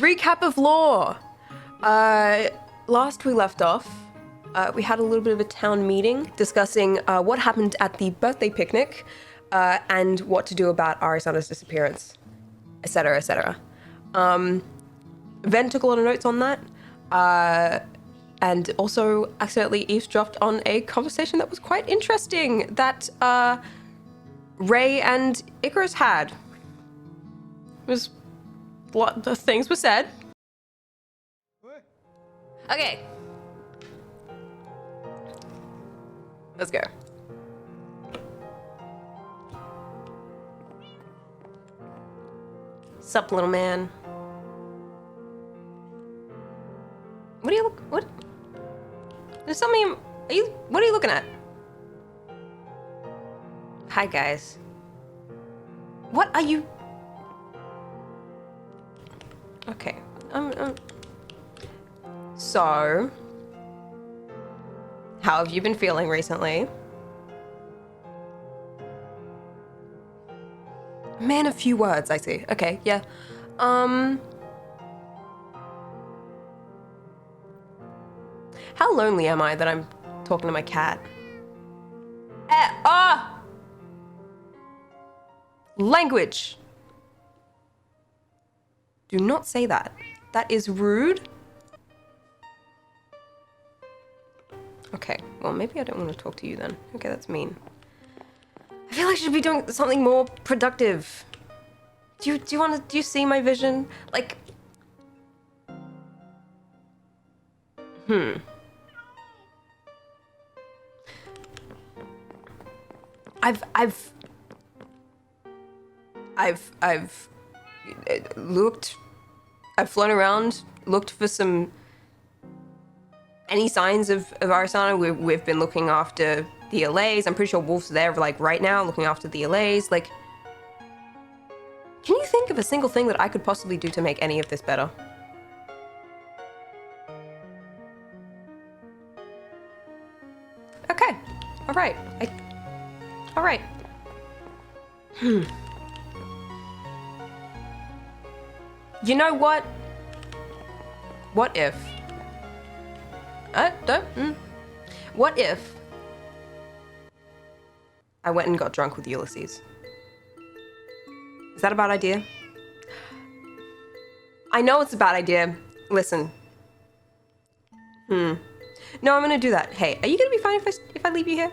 recap of lore. Last we left off, we had a little bit of a town meeting discussing what happened at the birthday picnic and what to do about Arisana's disappearance, etc., etc. Ven took a lot of notes on that, and also accidentally eavesdropped on a conversation that was quite interesting that Ray and Icarus had. It was a lot of things were said. Okay. Let's go. Sup, little man. What do you look? What? There's something. What are you looking at? Hi, guys. What are you? Okay. So, how have you been feeling recently? Man, a few words, I see. Okay, yeah. How lonely am I that I'm talking to my cat? Language! Do not say that. That is rude. Okay, well, maybe I don't want to talk to you then. Okay, that's mean. I feel like I should be doing something more productive. Do you see my vision? Like, I've looked, I've flown around, looked for any signs of Arisana. We've been looking after the allays. I'm pretty sure Wolf's there, like, right now, looking after the allays. Like, can you think of a single thing that I could possibly do to make any of this better? Okay. All right. All right. You know what? What if? What if I went and got drunk with Ulysses? Is that a bad idea? I know it's a bad idea. Listen. No, I'm gonna do that. Hey, are you gonna be fine if I leave you here?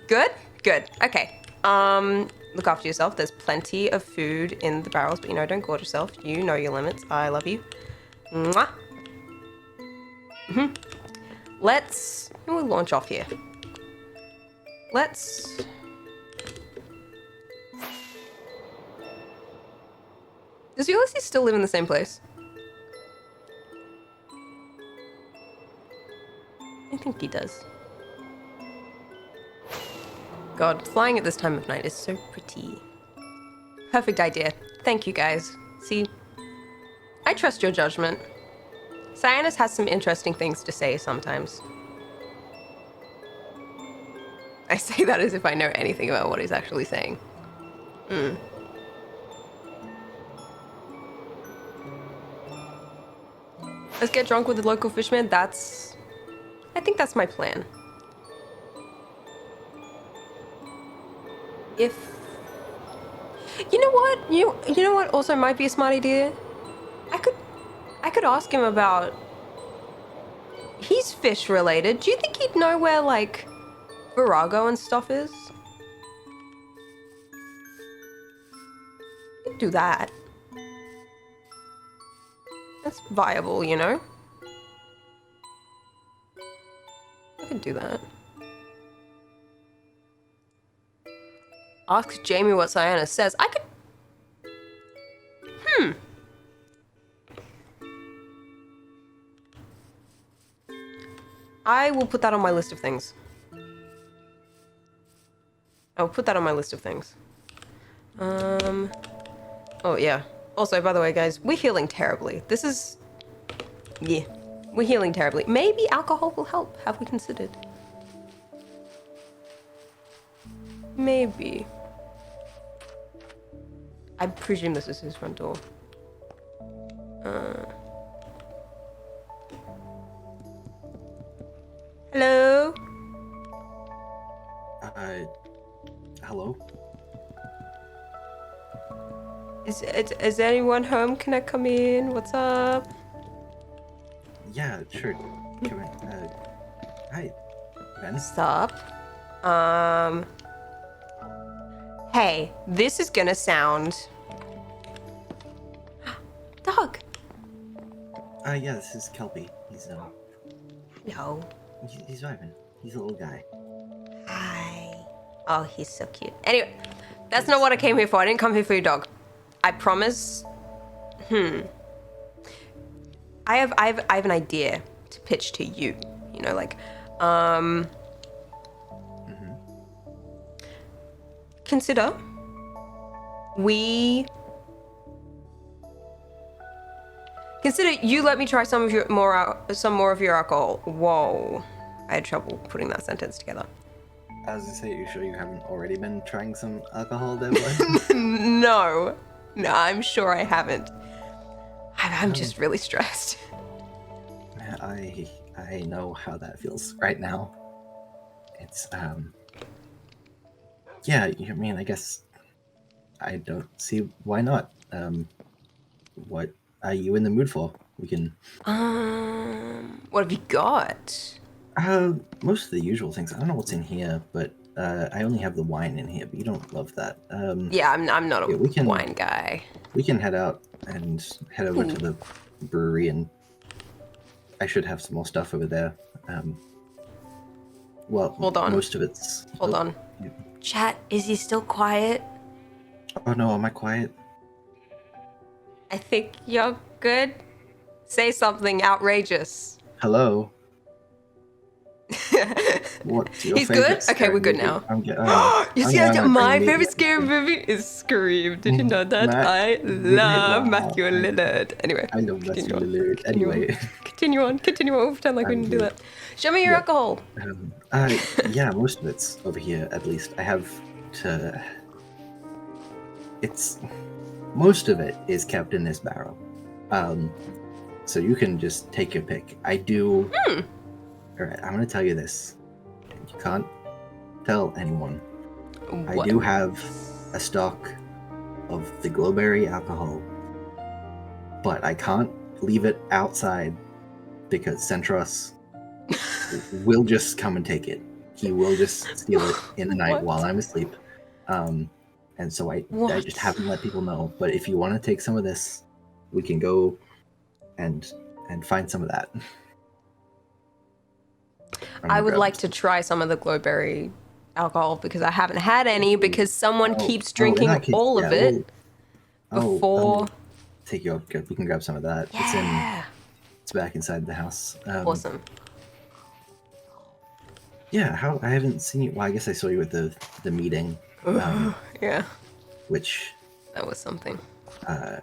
Good? Good. Okay. Look after yourself. There's plenty of food in the barrels, but don't gorge yourself. You know your limits. I love you. Mwah. We'll launch off here. Does Ulysses still live in the same place? I think he does. God, flying at this time of night is so pretty. Perfect idea. Thank you, guys. See, I trust your judgment. Cyanus has some interesting things to say sometimes. I say that as if I know anything about what he's actually saying. Let's get drunk with the local fisherman. I think that's my plan. You know what? You know what also might be a smart idea? I could ask him about... He's fish related. Do you think he'd know where, like, Virago and stuff is? You could do that. That's viable, you know? I could do that. Ask Jamie what Cyanus says. I could... I will put that on my list of things. I'll put that on my list of things. Oh, yeah. Also, by the way, guys, we're healing terribly. This is... Yeah. We're healing terribly. Maybe alcohol will help. Have we considered? Maybe. I presume this is his front door. Hello? Is anyone home? Can I come in? What's up? Yeah, sure. Come in. Hi, Ben. What's up? Hey, this is gonna sound... Dog! Yeah, this is Kelpie. He's, No. he's vibing. He's a little guy. Hi. Oh, he's so cute. Anyway, that's not what I came here for. I didn't come here for your dog. I promise. I have an idea to pitch to you. You know, like, consider you let me try some more of your alcohol. Whoa. I had trouble putting that sentence together. I was gonna say, you sure you haven't already been trying some alcohol there, bud? No, I'm sure I haven't. I'm just really stressed. I know how that feels right now. It's, yeah, I mean, I guess I don't see why not. What are you in the mood for? We can... What have you got? Most of the usual things. I don't know what's in here, but I only have the wine in here, but you don't love that. Yeah, I'm not a yeah, wine guy. We can head out and head over to the brewery, and I should have some more stuff over there. Well, hold on. Most of it's... Hold on. Yeah. Chat, is he still quiet? Oh no, am I quiet? I think you're good. Say something outrageous. Hello? What's your He's favorite good? Okay, we're good movie? now. You see, my favorite scary movie is Scream. Did you know that? I love Matthew Lillard. Anyway. I love Matthew Lillard. Anyway. Continue on. We'll pretend like we didn't do that. Show me your alcohol. Yeah, most of it's over here, at least. I have to... Most of it is kept in this barrel. So you can just take your pick. I do... Alright, I'm gonna tell you this. You can't tell anyone. What? I do have a stock of the glowberry alcohol, but I can't leave it outside because Centros will just come and take it. He will just steal it in the night while I'm asleep. And so I just haven't let people know. But if you want to take some of this, we can go and find some of that. I would like to try some of the glowberry alcohol because I haven't had any because someone keeps drinking all of it before. Take you up. We can grab some of that. Yeah. It's back inside the house. Awesome. Yeah, I haven't seen you. Well, I guess I saw you at the meeting. Yeah. Which... That was something. I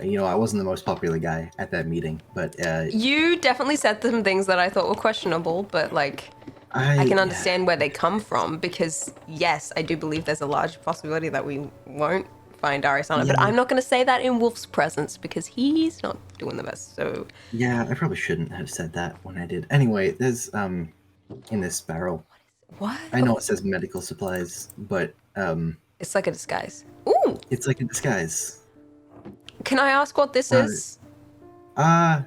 wasn't the most popular guy at that meeting, but... You definitely said some things that I thought were questionable, but, like, I can understand where they come from, because, yes, I do believe there's a large possibility that we won't find Arisana, but I'm not going to say that in Wolf's presence, because he's not doing the best, so... Yeah, I probably shouldn't have said that when I did. Anyway, there's, in this barrel... What? I know it says medical supplies, but, It's like a disguise. Ooh! It's like a disguise. Can I ask what this is? Nothing.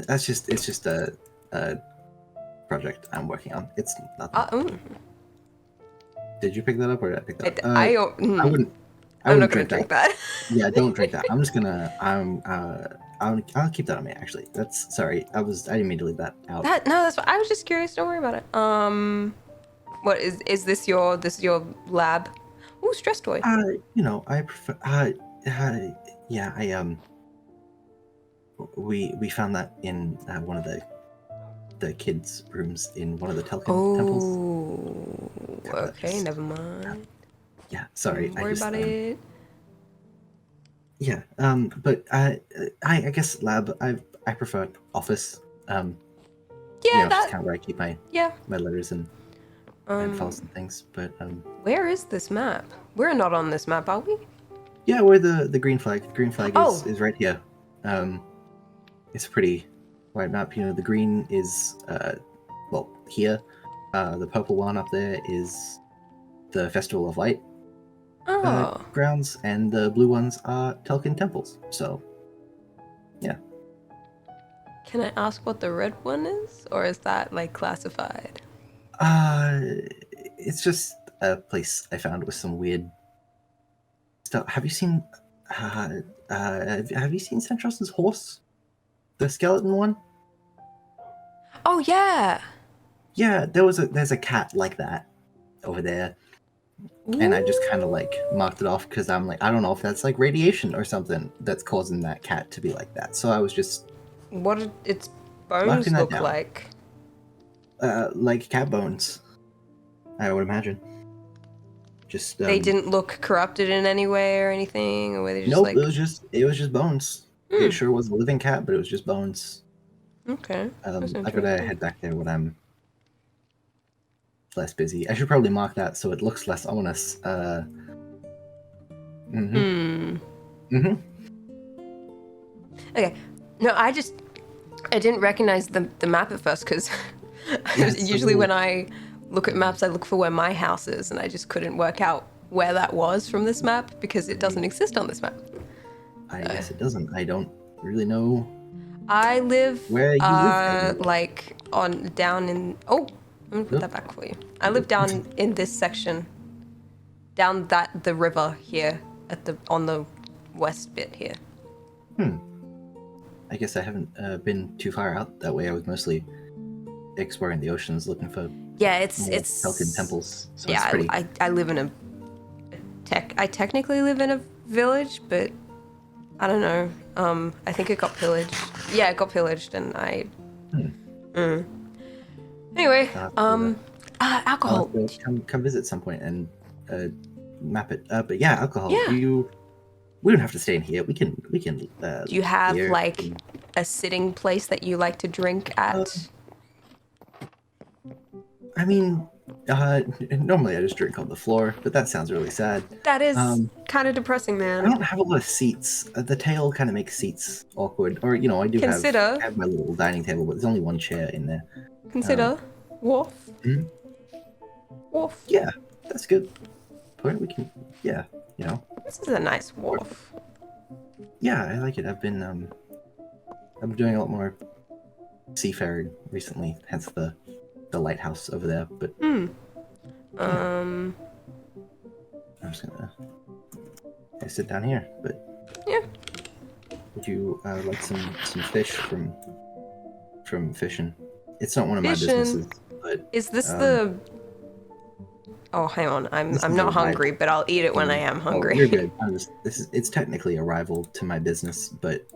It's just a project I'm working on. It's nothing. Did you pick that up or did I pick that up? I wouldn't. I'm not gonna drink that. Yeah, don't drink that. I'm just gonna. I'll keep that on me. Actually, that's sorry. I didn't mean to leave that out. No, that's fine. I was just curious. Don't worry about it. What is this your lab? Ooh, stress toy. I prefer. We found that in one of the kids' rooms in one of the temples. Oh, okay, never mind. Yeah, sorry. Don't worry about it. Yeah, but I guess lab. I prefer office. Yeah, that's kind of where I keep my letters and files and things. But where is this map? We're not on this map, are we? Yeah, we're the green flag. The green flag is right here. It's a pretty wide map. The green is here. The purple one up there is the Festival of Light Oh, grounds, and the blue ones are Telkin temples. So, yeah. can I ask what the red one is, or is that like classified? It's just a place I found with some weird stuff. Have you seen? Have you seen Centros's horse? The skeleton one? Oh yeah. Yeah, there's a cat like that over there, and I just kind of like marked it off because I'm like, I don't know if that's like radiation or something that's causing that cat to be like that. So I was just What did its bones marking that look down. like? Like cat bones, I would imagine. Just They didn't look corrupted in any way or anything, or were they just nope. like? It was just bones. It sure was a living cat, but it was just bones. Okay, that's I gotta interesting. head back there when I'm less busy. I should probably mark that so it looks less ominous. Okay, no, I didn't recognize the map at first because usually when I look at maps, I look for where my house is, and I just couldn't work out where that was from this map because it doesn't exist on this map. I guess it doesn't. I don't really know I live where you live. like down in. Oh, let me put that back for you. I live down in this section, down the river here on the west bit here. I guess I haven't been too far out that way. I was mostly exploring the oceans, looking for Yeah, it's Telkin temples. So yeah, it's pretty. I live in I technically live in a village, but I don't know. I think it got pillaged. Yeah, it got pillaged, and I. Anyway, alcohol. I'll have to come visit some point and map it. But yeah, alcohol. Yeah. We don't have to stay in here. We can. Do you have here. like a sitting place that you like to drink at? I mean, normally I just drink on the floor, but that sounds really sad. That is kind of depressing, man. I don't have a lot of seats. The tail kind of makes seats awkward. Or, I do have my little dining table, but there's only one chair in there. Consider Wharf. Wharf. Yeah, that's good. Point. We can, This is a nice wharf. Yeah, I like it. I've been doing a lot more seafaring recently, hence the lighthouse over there. But I'm just gonna sit down here. But yeah. Would you like some fish from fishing? It's not one of my businesses, but is this the? Oh, hang on. I'm not hungry, but I'll eat it when I am hungry. Oh, you're good. It's technically a rival to my business, but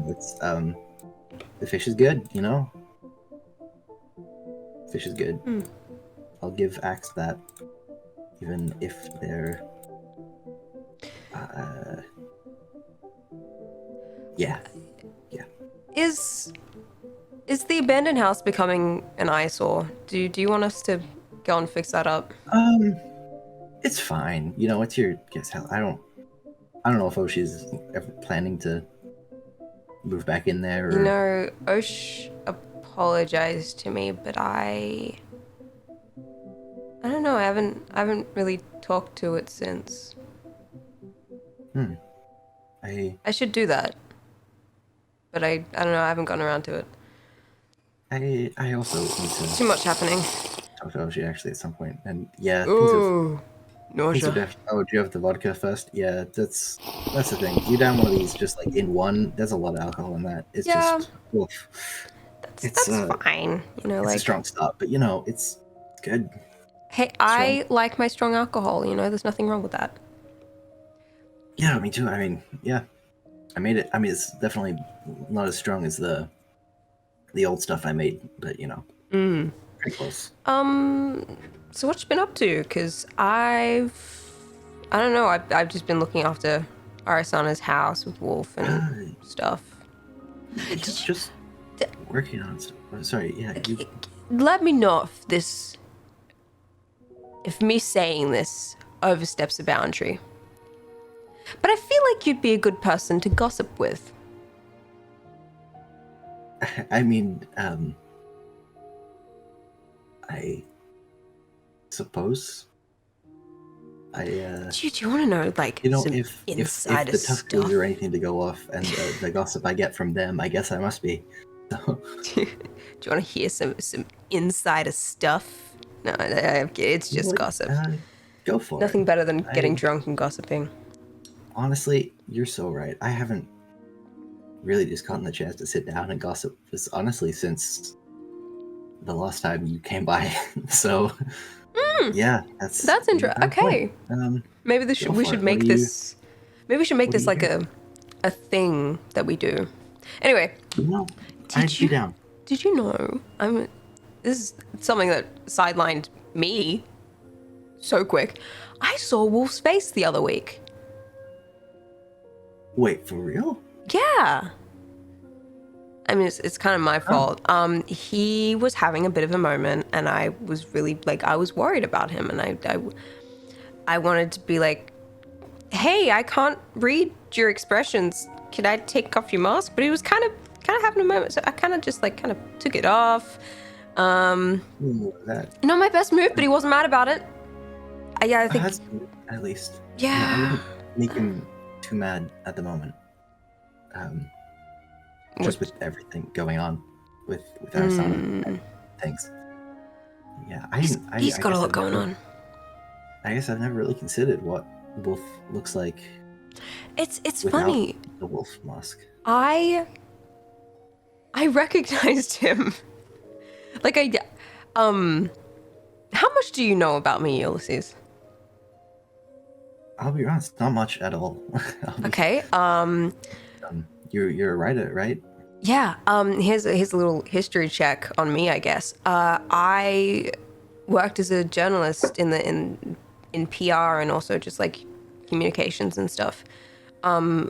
it's the fish is good. Fish is good. I'll give Axe that, even if they're yeah. Is the abandoned house becoming an eyesore? Do you want us to go and fix that up? It's fine. It's your guess. Hell, I don't know if Oshi's ever planning to move back in there. Or... Osh apologized to me, but I don't know. I haven't really talked to it since. I should do that, but I don't know. I haven't gotten around to it. I also need to. Too much happening. Talk to Oshi actually at some point, and yeah. Ooh, nausea. Oh, do you have the vodka first? Yeah, that's the thing. You down one of these just like in one. There's a lot of alcohol in that. It's just. Oof. That's fine. It's a strong start, but it's good. Hey, I like my strong alcohol. There's nothing wrong with that. Yeah, me too. I mean, yeah, I made it. I mean, it's definitely not as strong as the old stuff I made, but pretty close. So what you been up to? Because I don't know. I've just been looking after Arisana's house with Wolf and stuff. Just working on stuff. Sorry, yeah. Let me know if me saying this oversteps a boundary. But I feel like you'd be a good person to gossip with. I mean, I suppose. Do you want to know, like, some if insider the tough stuff? clues are anything to go off, and the gossip I get from them, I guess I must be. So, Do you want to hear some insider stuff? No, it's just gossip. go for it. Nothing better than getting drunk and gossiping. Honestly, you're so right. I haven't really just gotten the chance to sit down and gossip honestly since the last time you came by. So yeah, that's interesting. Okay, maybe we should make this. Maybe we should make this like a thing that we do. Anyway, I'd be down. Did you know? This is something that sidelined me so quick. I saw Wolf's face the other week. Wait, for real? Yeah. I mean, it's kind of my fault. He was having a bit of a moment, and I was really, like, I was worried about him, and I wanted to be like, hey, I can't read your expressions. Can I take off your mask? But he was kind of having a moment, so I kind of took it off. Not my best move, but he wasn't mad about it. I think that's good, at least. Yeah. I wouldn't make him too mad at the moment. Just with everything going on with our son and things. Yeah, he's got a lot going on. I guess I've never really considered what Wolf looks like. It's funny. The wolf mask. I recognized him. Like how much do you know about me, Ulysses? I'll be honest, not much at all. Okay. You're a writer, right? Yeah. Here's a little history check on me, I guess. I worked as a journalist in PR and also just like communications and stuff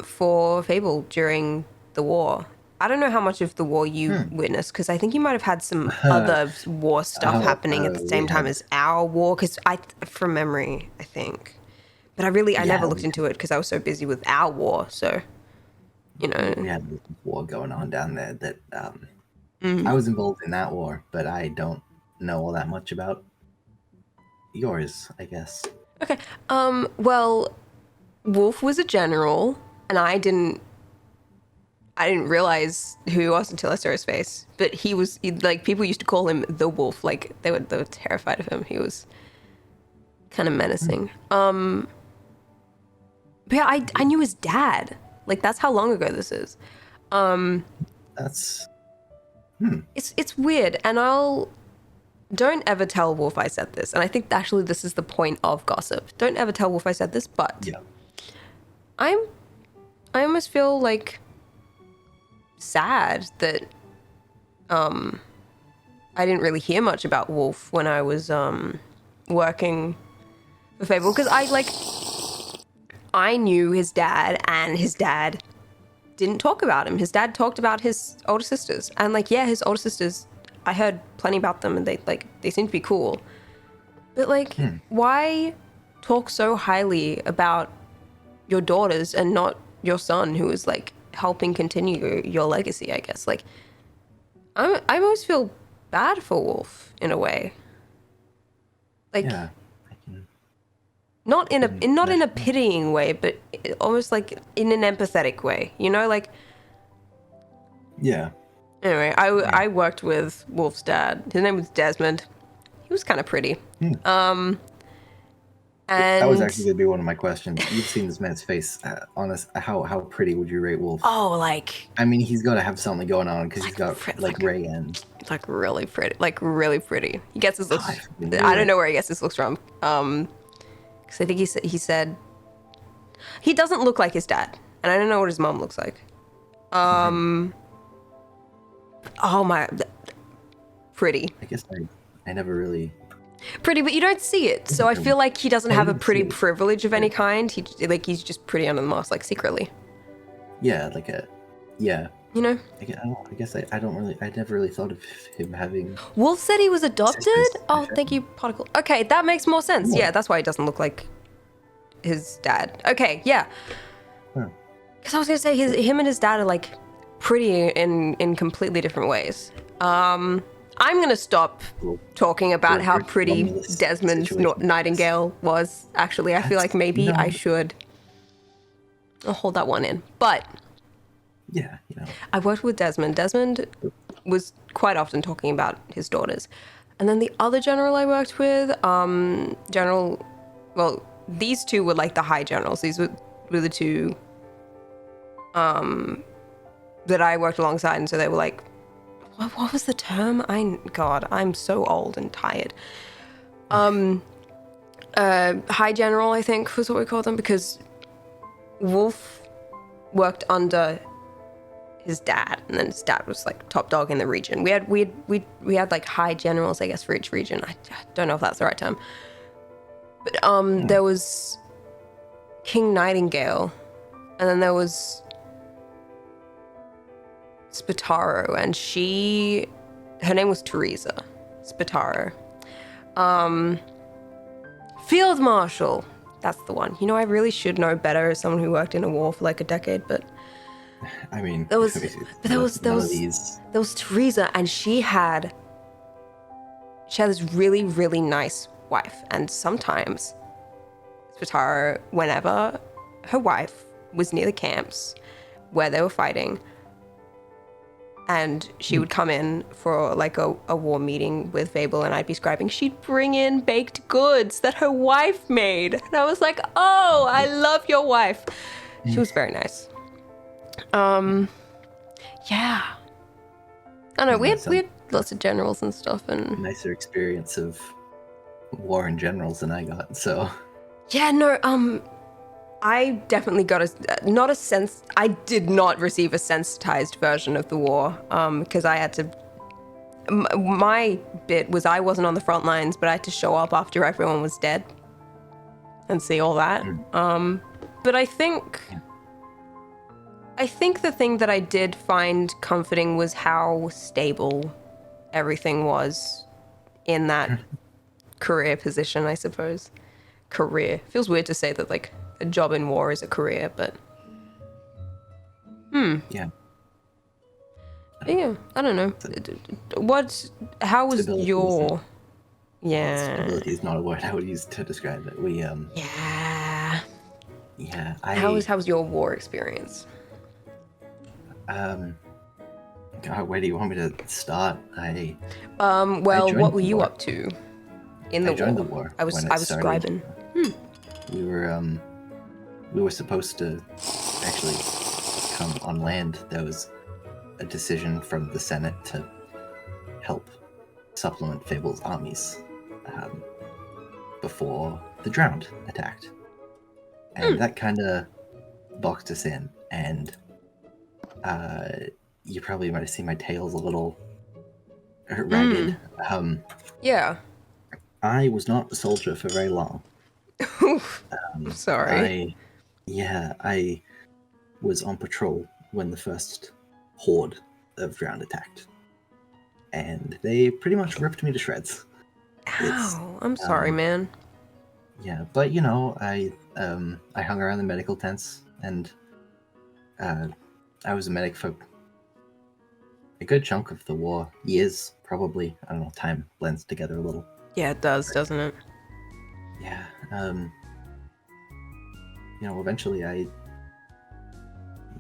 for Fable during the war. I don't know how much of the war you witnessed, because I think you might have had some other war stuff happening at the same time as our war, because from memory, I think. But I never looked into it because I was so busy with our war, so, you know. We had a war going on down there that I was involved in that war, but I don't know all that much about yours, I guess. Okay. Well, Wolf was a general, and I didn't realize who he was until I saw his face. But like, people used to call him the Wolf. Like, they were terrified of him. He was kind of menacing. But yeah, I knew his dad. Like, that's how long ago this is. That's... It's weird, and don't ever tell Wolf I said this. And I think actually this is the point of gossip. Don't ever tell Wolf I said this, but yeah. I almost feel like sad that I didn't really hear much about Wolf when I was working for Fable, because I knew his dad, and his dad didn't talk about him. His dad talked about his older sisters, and his older sisters, I heard plenty about them, and they seem to be cool. But why talk so highly about your daughters and not your son, who is helping continue your legacy, I guess? I almost feel bad for Wolf in a way. Yeah. Not in a pitying way, but almost in an empathetic way, you know, Yeah. Anyway, I worked with Wolf's dad. His name was Desmond. He was kind of pretty. And that was actually going to be one of my questions. You've seen this man's face. Honest, how pretty would you rate Wolf? Oh, I mean, he's got to have something going on because he's got Ray and really pretty, really pretty. He gets his looks. I don't know where he gets his looks from. Because I think he said he doesn't look like his dad, and I don't know what his mom looks like. Oh my, pretty. I guess I never really. Pretty, but you don't see it, so I feel like he doesn't have a pretty privilege of any kind. He's just pretty under the mask, secretly. Yeah, yeah. You know. I guess I never really thought of him having. Wolf said he was adopted. Oh, thank you, Particle. Okay, that makes more sense. Yeah, that's why he doesn't look like his dad. Okay, yeah. Because I was gonna say him and his dad are pretty in completely different ways. I'm going to stop talking about how pretty Romulus Desmond's situation. Nightingale was. Actually, I feel like maybe I should. I'll hold that one in. But Yeah, I worked with Desmond. Desmond was quite often talking about his daughters. And then the other general I worked with, these two were like the high generals. These were the two that I worked alongside. And so they were like, what was the term? I'm so old and tired. High general, I think, was what we called them, because Wolf worked under his dad, and then his dad was like top dog in the region. We had like high generals, I guess, for each region. I don't know if that's the right term. But there was King Nightingale, and then there was Spataro, and her name was Teresa Spataro. Field Marshal, that's the one. You know, I really should know better as someone who worked in a war for like a decade, but I mean, there was Teresa, and she had this really, really nice wife, and sometimes Spataro, whenever her wife was near the camps where they were fighting, and she would come in for like a war meeting with Fable, and I'd be scribing, she'd bring in baked goods that her wife made. And I was like, oh, I love your wife. She was very nice. Yeah. I don't know, we had lots of generals and stuff, and nicer experience of war and generals than I got, so. Yeah, no, I definitely got I did not receive a sensitized version of the war, because I had to, my bit was I wasn't on the front lines, but I had to show up after everyone was dead and see all that. But I think the thing that I did find comforting was how stable everything was in that career position, I suppose. Career. Feels weird to say that, like, a job in war is a career, but Yeah. Yeah, I don't know. How was Stability your... Yeah. Stability is not a word I would use to describe it. Yeah. Yeah, How was your war experience? God, where do you want me to start? What were you up to in the war? I joined the war. I was scribing. We were supposed to actually come on land. There was a decision from the Senate to help supplement Fable's armies before the Drowned attacked. And that kind of boxed us in. And you probably might have seen my tail's a little ragged. Yeah. I was not a soldier for very long. Sorry. I was on patrol when the first horde of Drowned attacked. And they pretty much ripped me to shreds. Ow, I'm sorry, man. Yeah, but you know, I hung around the medical tents, and I was a medic for a good chunk of the war. Years, probably. I don't know, time blends together a little. Yeah, it does, doesn't it? Yeah, eventually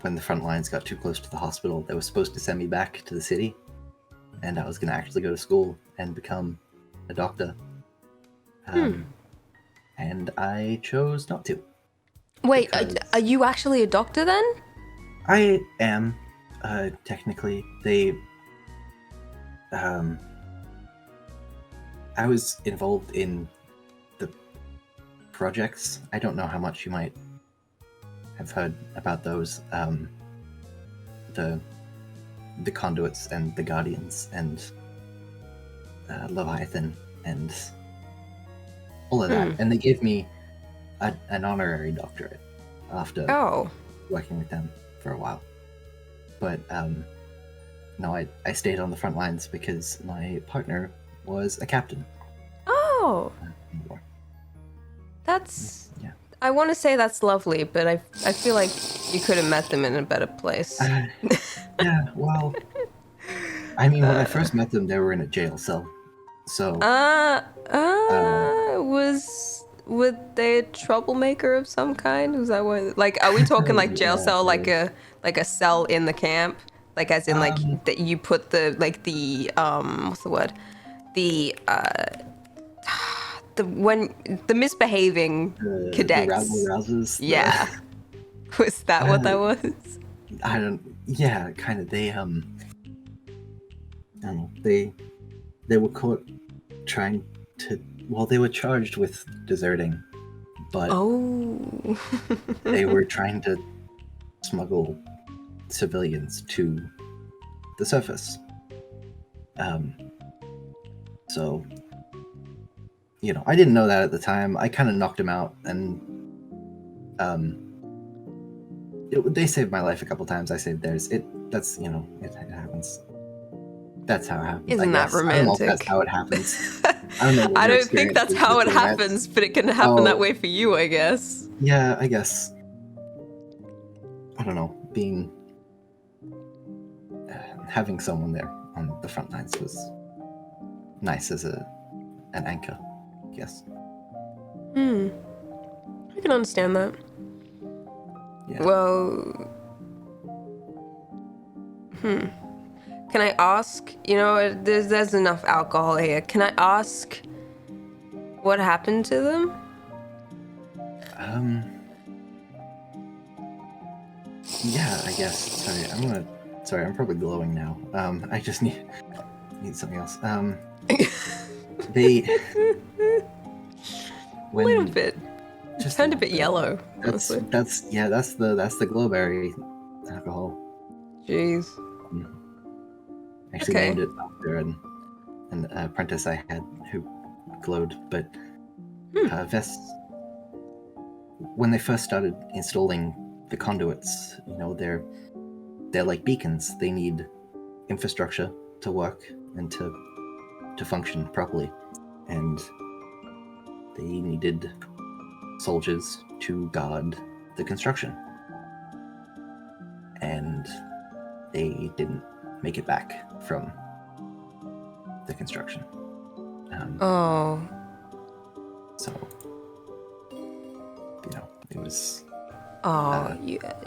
when the front lines got too close to the hospital, they were supposed to send me back to the city, and I was going to actually go to school and become a doctor. And I chose not to. Wait, are you actually a doctor then? I am, technically. I was involved in the projects. I don't know how much you might have heard about those. The Conduits and the Guardians and Leviathan and all of that. And they gave me an honorary doctorate after working with them for a while. But no, I stayed on the front lines because my partner was a captain. Oh, that's... Yeah. I want to say that's lovely, but I feel like you could have met them in a better place. Yeah, well, I mean, when I first met them, they were in a jail cell. So, were they a troublemaker of some kind? Was that what? Like, are we talking like jail yeah, cell, like a cell in the camp, like as in like that you put the like the what's the word, the when the misbehaving the cadets. rabble-rousers. Yeah, was that what that was? I don't. Yeah, kind of. They I don't know. They were caught trying to. Well, they were charged with deserting, but Oh. they were trying to smuggle civilians to the surface. So, I didn't know that at the time. I kind of knocked him out, and they saved my life a couple times. I saved theirs. That's it happens. That's how it happens. Isn't I that guess. I don't know if romantic? that's how it happens. I don't know. What I your don't think experience that's is how with it romance. happens, but it can happen that way for you, I guess. Yeah, I guess. I don't know. Having someone there on the front lines was nice as an anchor, I guess. I can understand that. Yeah. Well, can I ask? There's enough alcohol here. Can I ask what happened to them? Yeah, I guess. Sorry, I'm probably glowing now. I just need something else. They. A little bit. Just Turned a bit yellow. That's Honestly. that's the glowberry alcohol. Jeez. I actually Okay. named it after an apprentice I had who glowed. But vests, when they first started installing the conduits, they're like beacons. They need infrastructure to work and to function properly, and they needed soldiers to guard the construction, and they didn't make it back from the construction. So, it was.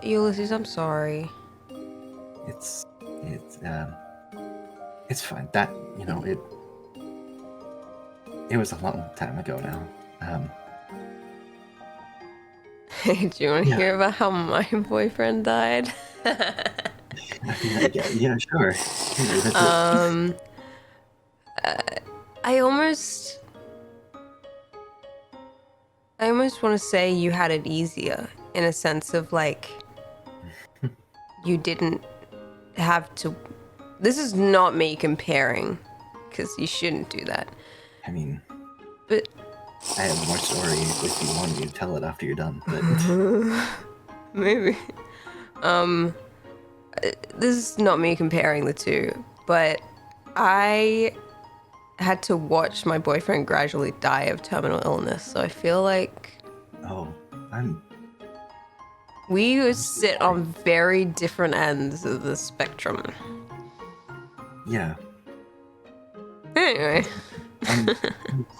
Ulysses, I'm sorry. It's fine. That it was a long time ago now. Do you want to hear about how my boyfriend died? Yeah, sure. I almost want to say you had it easier in a sense of like you didn't have to. This is not me comparing, because you shouldn't do that. I mean, but I have more story if you want me to tell it after you're done. But maybe. This is not me comparing the two, but I had to watch my boyfriend gradually die of terminal illness, so I feel like we sit on very different ends of the spectrum. Yeah. Anyway. I'm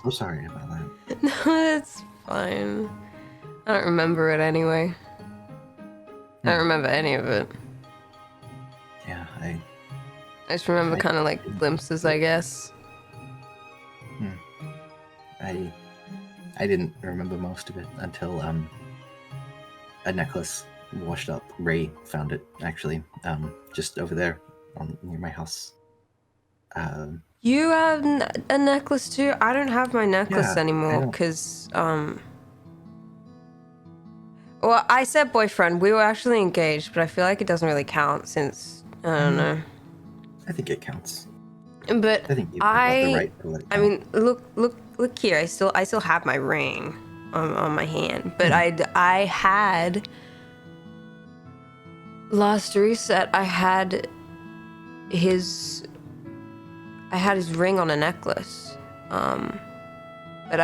so sorry about that. No, it's fine. I don't remember it anyway. I don't remember any of it. Yeah, I just remember kind of like glimpses, I guess. I didn't remember most of it until a necklace washed up. Ray found it actually, just over there near my house. You have a necklace too? I don't have my necklace anymore because well, I said boyfriend. We were actually engaged, but I feel like it doesn't really count since I don't know. I think it counts. But I think you've got the right to let it count. I mean, look here. I still have my ring on my hand, but I had last reset. I had his ring on a necklace. But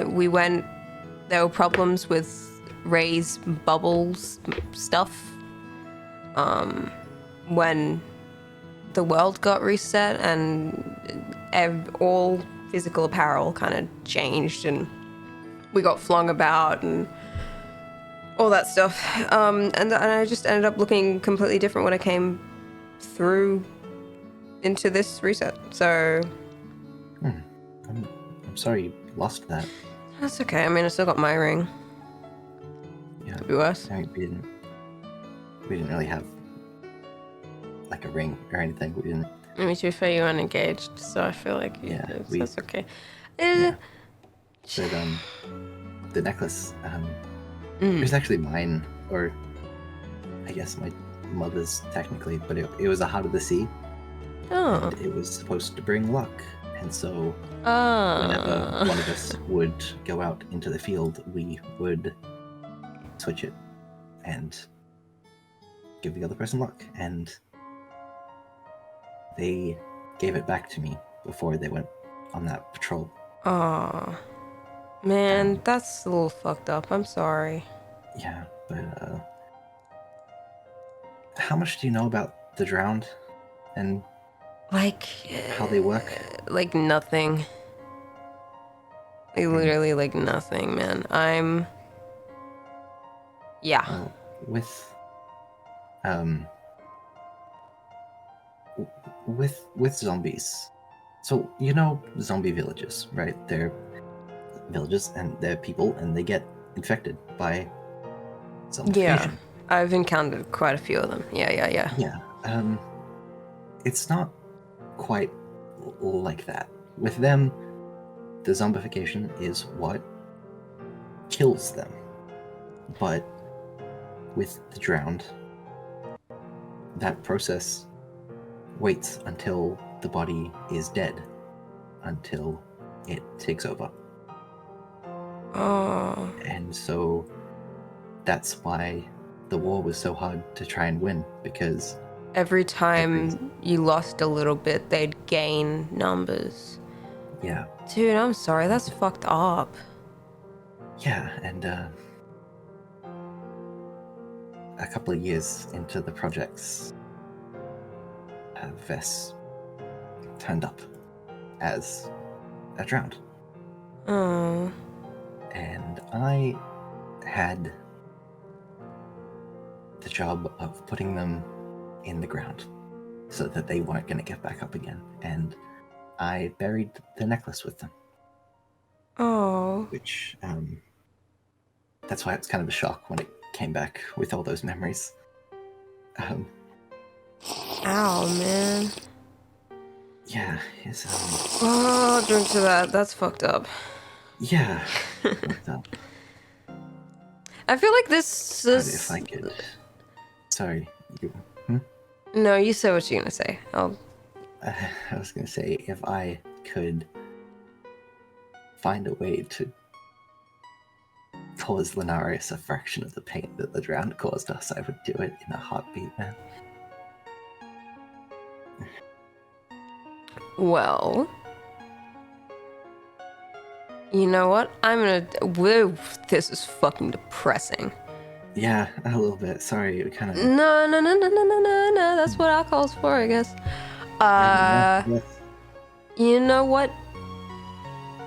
we went. There were problems with Ray's bubbles stuff. When the world got reset and all physical apparel kind of changed and we got flung about and all that stuff. And I just ended up looking completely different when I came through into this reset. So I'm sorry you lost that. that's okay. I mean, I still got my ring. Yeah. Could be worse. I mean, we didn't really have like a ring or anything. We didn't. I mean, to be fair, you weren't engaged, so I feel like that's okay. Yeah. But the necklace, it was actually mine, or I guess my mother's technically, but it was a Heart of the Sea. Oh. And it was supposed to bring luck, and so whenever one of us would go out into the field, we would switch it and give the other person luck, and they gave it back to me before they went on that patrol. Oh, man, that's a little fucked up. I'm sorry. Yeah, but how much do you know about the drowned and like how they work? Like nothing. Like literally like nothing, man. Well, with zombies. So you know zombie villages, right? They're villages and they're people and they get infected by zombification. Yeah, I've encountered quite a few of them. Yeah. Yeah. It's not quite like that. With them, the zombification is what kills them. But with the drowned, that process waits until the body is dead, until it takes over. Oh. And so that's why the war was so hard to try and win, because every time you lost a little bit, they'd gain numbers. Yeah. Dude, I'm sorry, that's fucked up. Yeah, and a couple of years into the projects, Vess turned up as a drowned. Oh. And I had the job of putting them in the ground so that they weren't going to get back up again. And I buried the necklace with them. Oh. Which, that's why it was kind of a shock when it came back with all those memories. Ow, man. Yeah, it's, Oh, drink to that. That's fucked up. yeah. Fucked up. I feel like this is... If I could... Sorry, you... No, you say what you're gonna say. I was gonna say, if I could find a way to cause Linarius a fraction of the pain that the drowned caused us, I would do it in a heartbeat, man. Well... You know what? I'm gonna... Whoa, this is fucking depressing. Yeah, a little bit. Sorry, it kind of... No. That's what alcohol's for, I guess. Yes. You know what?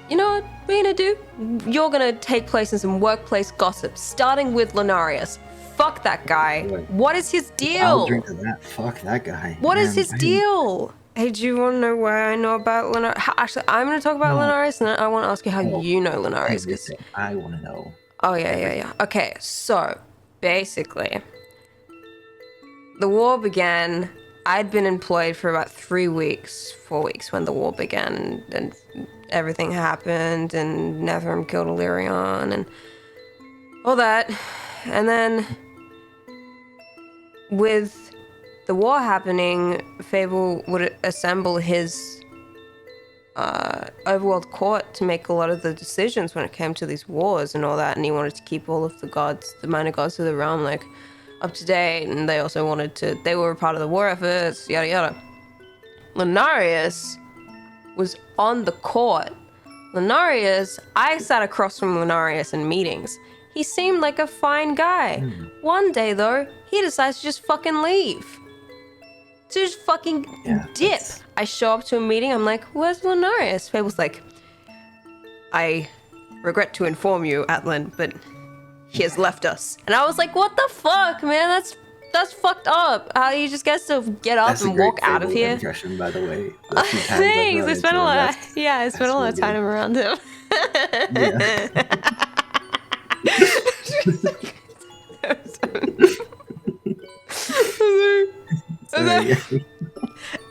You know what we're gonna do? You're gonna take place in some workplace gossip, starting with Linarius. Fuck that guy. What is his deal? I'll drink to that. Fuck that guy. What is his deal? Hey, do you want to know why I know about Linarius? Actually, I'm gonna talk about Linarius, and then I want to ask you how you know Linarius. Everything. I want to know. Oh, yeah. Okay, so... Basically, the war began. I'd been employed for about 4 weeks when the war began, and everything happened, and Netherim killed Illyrion, and all that. And then, with the war happening, Fable would assemble his overworld court to make a lot of the decisions when it came to these wars and all that, and he wanted to keep all of the gods, the minor gods of the realm, like up to date, and they also wanted to, they were a part of the war efforts, yada yada. Linarius was on the court. I sat across from Linarius in meetings. He seemed like a fine guy. One day though, he decides to just fucking leave. Just fucking dip. That's... I show up to a meeting. I'm like, where's Lenarius? Fable's like, I regret to inform you, Atlan, but he has left us. And I was like, what the fuck, man? That's fucked up. How you just get to get up and walk out of here. Impression, by the way. Thanks. I spent a lot. I spent a lot of time around him.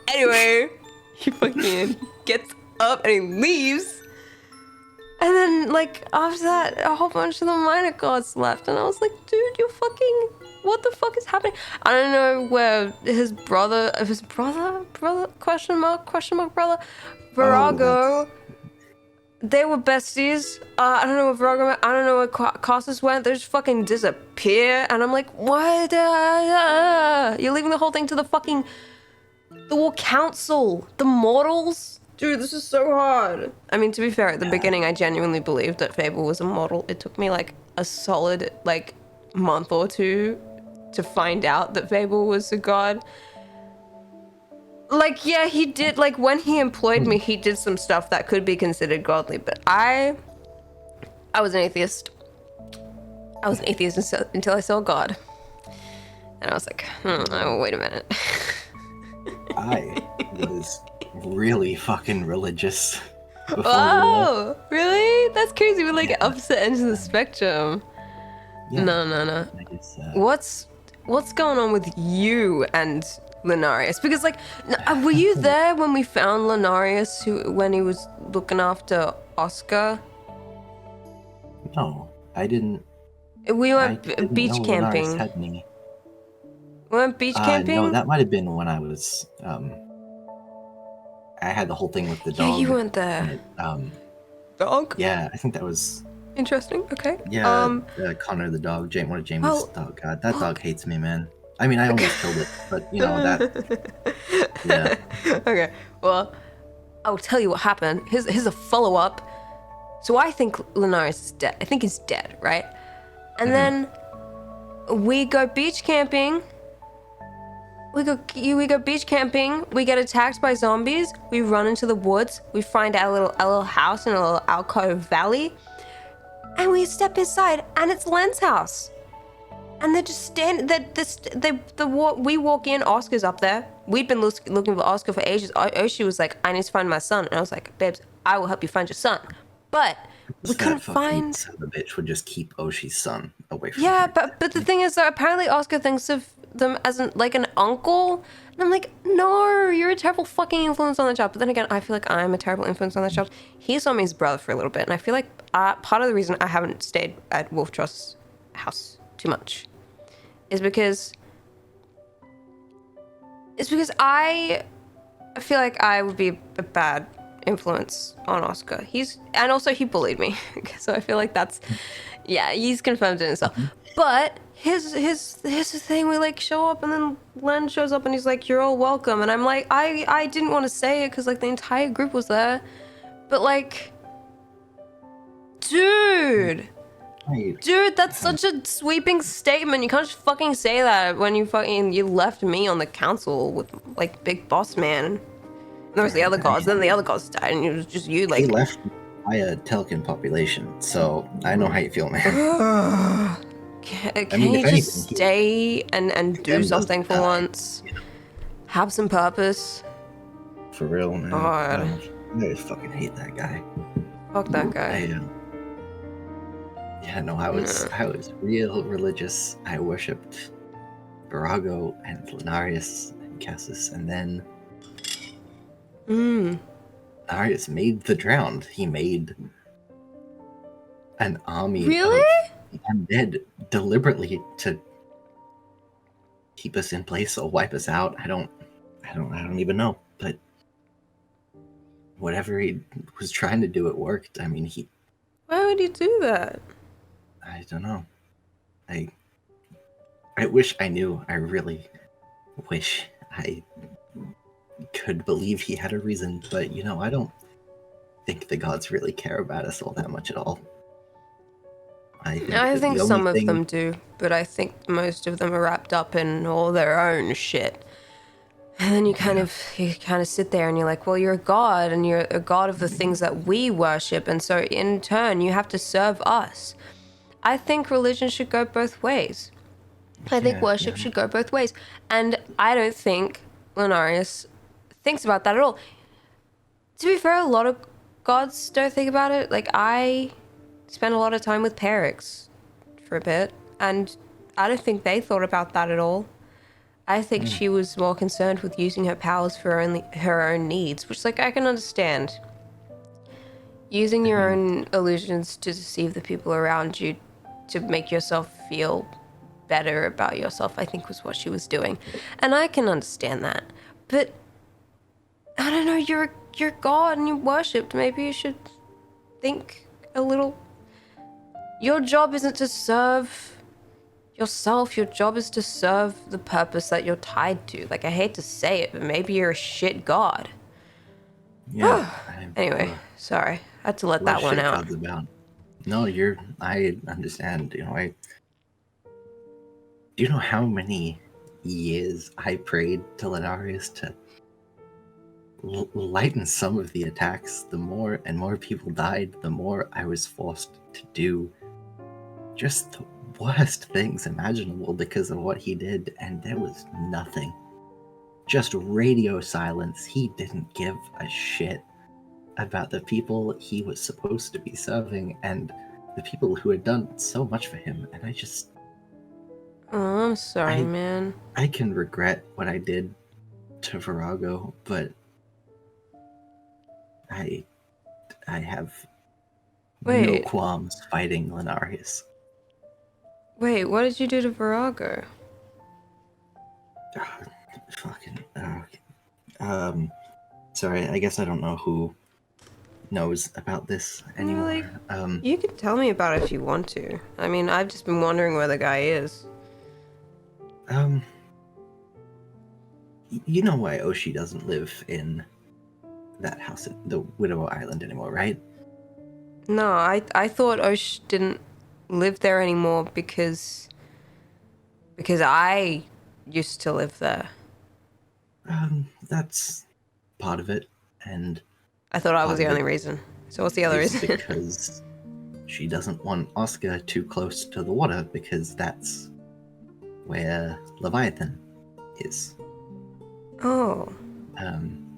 Anyway, he fucking gets up and he leaves. And then, like, after that, a whole bunch of the minor gods left. And I was like, dude, you fucking... What the fuck is happening? I don't know where his brother, question mark, brother, Virago, they were besties. I don't know where Virago went. I don't know where Cassus went. They just fucking disappear. And I'm like, what? You're leaving the whole thing to the fucking... The War Council. The mortals. Dude, this is so hard. I mean, to be fair, at the beginning, I genuinely believed that Fable was a mortal. It took me, like, a solid, like, month or two to find out that Fable was a god. Like, yeah, he did, like, when he employed me, he did some stuff that could be considered godly, but I was an atheist. I was an atheist until I saw God. And I was like, oh, wait a minute. I was really fucking religious. Oh, really? That's crazy. We're like opposite ends of the spectrum. Yeah. No. What's going on with you and Lenarius? Because, like, were you there when we found Lenarius when he was looking after Oscar? No, I didn't. We went beach camping. We went beach camping? No, that might have been when I was, I had the whole thing with the dog. Yeah, you weren't there. Dog? Yeah, I think that was... Interesting, okay. Yeah, Connor the dog, one of Jamie's dog. God, that dog hates me, man. I mean, I almost killed it, but, you know, that... Yeah. Okay, well, I'll tell you what happened. Here's a follow-up. So I think Lenarius is dead. I think he's dead, right? And then we go beach camping. We go beach camping. We get attacked by zombies. We run into the woods. We find our little house in a little alcove valley. And we step inside, and it's Len's house. And they're just standing. We walk in. Oscar's up there. We'd been looking for Oscar for ages. Oshi was like, "I need to find my son," and I was like, "Babes, I will help you find your son." But we couldn't find. The bitch would just keep Oshi's son away from. Yeah, her. but the thing is, though, apparently Oscar thinks of them as like an uncle, and I'm like, no, you're a terrible fucking influence on the child. But then again, I feel like I'm a terrible influence on the child. He saw me as brother for a little bit, and I feel like part of the reason I haven't stayed at Wolf Trust's house too much is because I feel like I would be a bad influence on Oscar. And also he bullied me, so I feel like he's confirmed it himself. But here's the thing: we like show up, and then Len shows up, and he's like, "You're all welcome," and I'm like, I didn't want to say it because like the entire group was there, but like, dude, that's such a sweeping statement. You can't just fucking say that when you left me on the council with like big boss man. There was the other gods, then the other gods died, and it was just you. Like, he left by a Telkin population, so I know how you feel, man. Can you just stay and do something for once? You know. Have some purpose. For real, man. God. I just fucking hate that guy. Fuck that guy. I was real religious. I worshipped Virago and Lenarius and Cassus, and then Lenarius made the drowned. He made an army really? of undead deliberately to keep us in place or wipe us out. I don't even know, but whatever he was trying to do, it worked. I mean, why would he do that? I don't know. I wish I knew. I really wish I could believe he had a reason, but I don't think the gods really care about us all that much at all. I think some of them do, but I think most of them are wrapped up in all their own shit. And then you kind of sit there and you're like, well, you're a god and you're a god of the things that we worship, and so in turn you have to serve us. I think religion should go both ways. I think worship should go both ways. And I don't think Lenarius thinks about that at all. To be fair, a lot of gods don't think about it. Like, I spent a lot of time with Perix for a bit, and I don't think they thought about that at all. I think she was more concerned with using her powers for only her own needs, which, like, I can understand. Using your own illusions to deceive the people around you to make yourself feel better about yourself, I think was what she was doing. And I can understand that. But I don't know, you're God and you worshipped. Maybe you should think a little. Your job isn't to serve yourself. Your job is to serve the purpose that you're tied to. Like, I hate to say it, but maybe you're a shit God. Yeah. Anyway, sorry. I had to let that one out. God's about. No, I understand. You know, do you know how many years I prayed to Lenarius to lighten some of the attacks? The more and more people died, the more I was forced to do just the worst things imaginable because of what he did, and there was nothing. Just radio silence. He didn't give a shit about the people he was supposed to be serving and the people who had done so much for him, and I just... Oh, I'm sorry, man. I can regret what I did to Virago, but I have no qualms fighting Lenarius. Wait, what did you do to Virago? Sorry, I guess I don't know who knows about this anymore. You can tell me about it if you want to. I mean, I've just been wondering where the guy is. You know why Oshi doesn't live in that house at the Widow Island anymore, right? No, I thought Osh didn't live there anymore because I used to live there. That's part of it, and I thought I was the only reason. So what's the other reason? Because she doesn't want Oscar too close to the water, because that's where Leviathan is. Oh.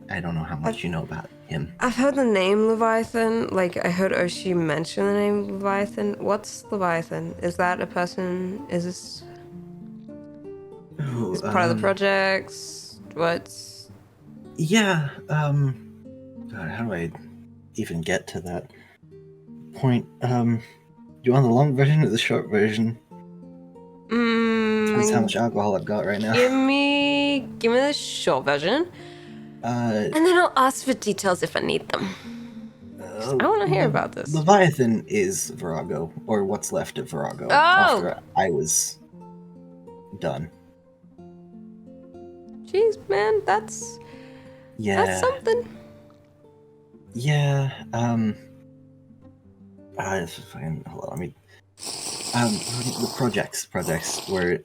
I don't know how much you know about him. I've heard the name Leviathan. Like, I heard Oshi mention the name Leviathan. What's Leviathan? Is that a person? Is this... is part of the projects? What's... Yeah, God, how do I even get to that point? Do you want the long version or the short version? That's how much alcohol I've got right now. Give me the short version. And then I'll ask for details if I need them. I want to hear about this. Leviathan is Virago, or what's left of Virago, after I was done. Jeez, man, that's something. Yeah, fucking, hold on, let me... the projects were,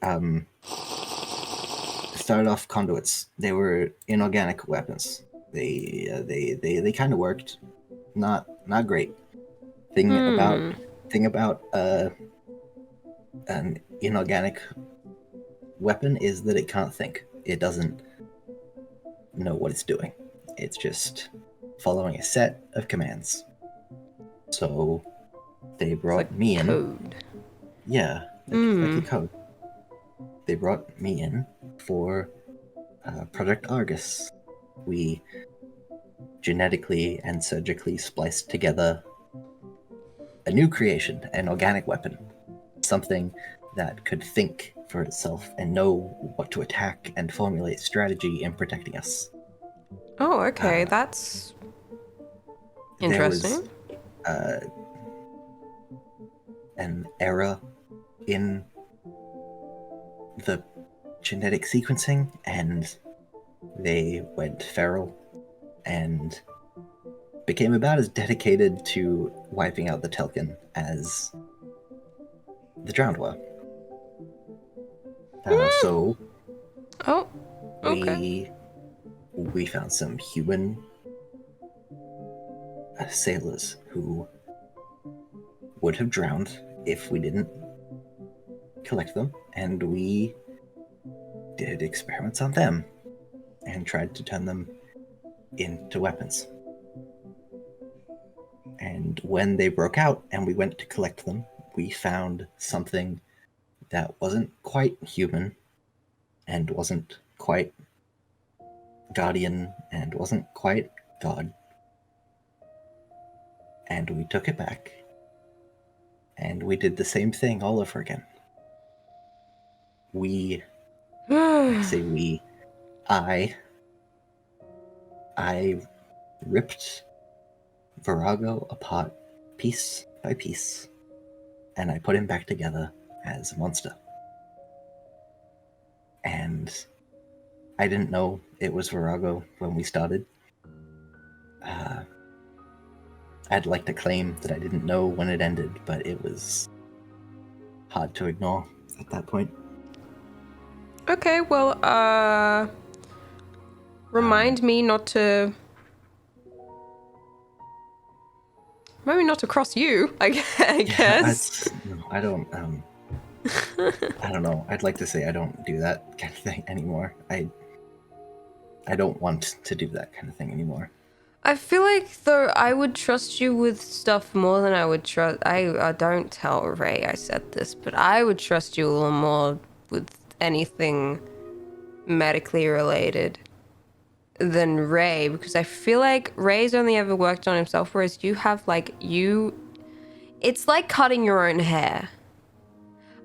started off conduits. They were inorganic weapons. They kind of worked. Not great. Thing about an inorganic weapon is that it can't think. It doesn't know what it's doing. It's just following a set of commands. So they brought me in. Code. Yeah, like a code. They brought me in for Project Argus. We genetically and surgically spliced together a new creation, an organic weapon. Something that could think for itself and know what to attack and formulate strategy in protecting us. Oh, okay, that's interesting. There was an error in the genetic sequencing, and they went feral and became about as dedicated to wiping out the Telkin as the Drowned were. So okay. we found some human sailors who would have drowned if we didn't collect them, and we did experiments on them and tried to turn them into weapons. And when they broke out and we went to collect them, we found something that wasn't quite human and wasn't quite guardian and wasn't quite God. And we took it back and we did the same thing all over again. I say we, I ripped Virago apart piece by piece, and I put him back together as a monster. And I didn't know it was Virago when we started. I'd like to claim that I didn't know when it ended, but it was hard to ignore at that point. Okay, well, remind me not to cross you, I guess. No, I don't, I don't know. I'd like to say I don't do that kind of thing anymore. I don't want to do that kind of thing anymore. I feel like, though, I would trust you with stuff more than I would trust... I don't tell Ray I said this, but I would trust you a little more with anything medically related than Ray, because I feel like Ray's only ever worked on himself, whereas you have, like, it's like cutting your own hair.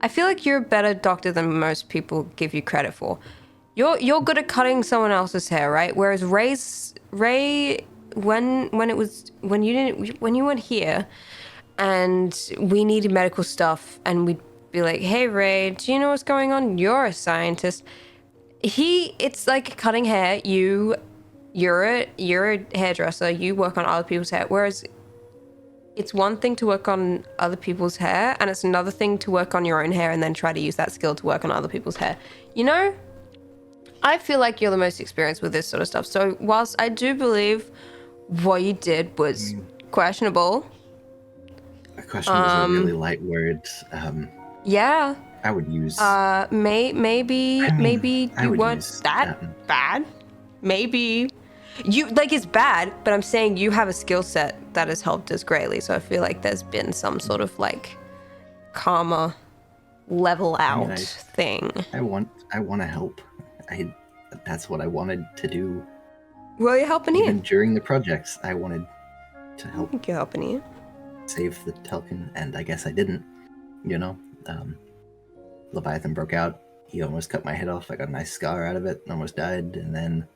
I feel like you're a better doctor than most people give you credit for. You're good at cutting someone else's hair, right? Whereas Ray, when you weren't here, and we needed medical stuff, and we'd be like, "Hey, Ray, do you know what's going on? You're a scientist." It's like cutting hair. You're a hairdresser. You work on other people's hair. Whereas it's one thing to work on other people's hair, and it's another thing to work on your own hair and then try to use that skill to work on other people's hair. You know? I feel like you're the most experienced with this sort of stuff. So whilst I do believe what you did was questionable. Questionable is a really light word. Yeah. I would use... maybe you weren't that bad. Maybe you, like, it's bad, but I'm saying you have a skill set that has helped us greatly. So I feel like there's been some sort of, like, karma level out thing. I want to help. That's what I wanted to do. Well, you're helping Even Ian. during the projects, I wanted to help. I think you're helping Ian. Save the Telkin, and I guess I didn't. You know, Leviathan broke out. He almost cut my head off. I got a nice scar out of it. Almost died, and then